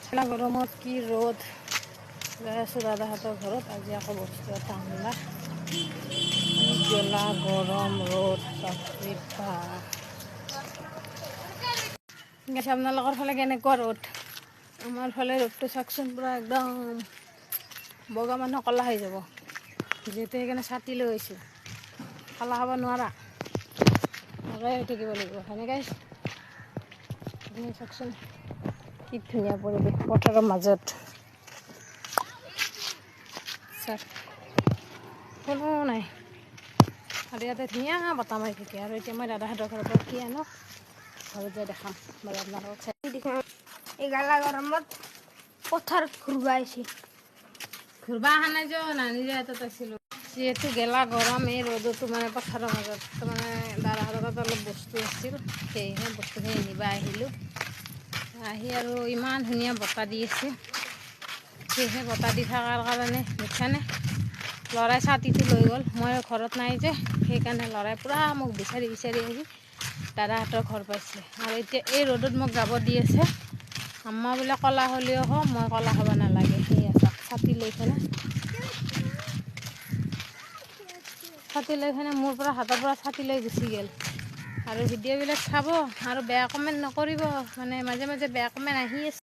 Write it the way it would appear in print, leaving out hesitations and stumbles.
গৰমত কি ৰ'দ যাই আছোঁ দাদাহঁতৰ ঘৰত। আজি আকৌ বস্তু এটা আনিলা, কি গেলা গৰম ৰ'দ বাপৰে বাপ। আপোনালোকৰ ফালে কেনেকুৱা ৰ'দ? আমাৰ ফালে ৰ'দটো চাওকচোন, পূৰা একদম বগা মানুহ ক'লা হৈ যাব। যিহেতু সেইকাৰণে ছাতি লৈ আহিছোঁ, ক'লা খাব নোৱাৰা, বগাই হৈ থাকিব লাগিব সেনেকৈ। আপুনি চাওকচোন কি ধুনীয়া পৰিৱেশ পথাৰৰ মাজত, চাওক কোনো নাই আৰু ইয়াতে ধুনীয়া বতাহ মাৰি থাকে। আৰু এতিয়া মই দাদাহঁতৰ ঘৰৰ পৰা কি আনো ঘৰত যাই দেখাম বাৰু আপোনালোকক। এই গেলা গৰমত পথাৰত ঘূৰিব আহিছে। ঘূৰবা অহা নাই যে, নানি হাতত আছিলোঁ। যিহেতু গেলা গৰম, এই ৰ'দতো মানে পথাৰৰ মাজত মানে দাদাহঁতৰ ঘৰত অলপ বস্তু আছিল, সেয়েহে বস্তুখিনি নিব আহিলোঁ। আহি আৰু ইমান ধুনীয়া বতাহ দি আছে, সেয়েহে বতাহ দি থকাৰ কাৰণে দেখিছানে, ল'ৰাই ছাতিটো লৈ গ'ল। মই ঘৰত নাই যে, সেইকাৰণে ল'ৰাই পূৰা মোক বিচাৰি বিচাৰি আহি দাদাহঁতৰ ঘৰ পাইছে। আৰু এতিয়া এই ৰ'দত মোক যাব দি আছে, আম্মা বোলে ক'লা হ'লেও হ, মই ক'লা হ'ব নালাগে। সেয়া চাওক, ছাতি লৈ কেনে মোৰ পৰা হাতৰ পৰা ছাতি লৈ গুচি গ'ল। আৰু ভিডিঅ'বিলাক চাব আৰু বেয়া কমেণ্ট নকৰিব, মানে মাজে মাজে বেয়া কমেণ্ট আহি আছে।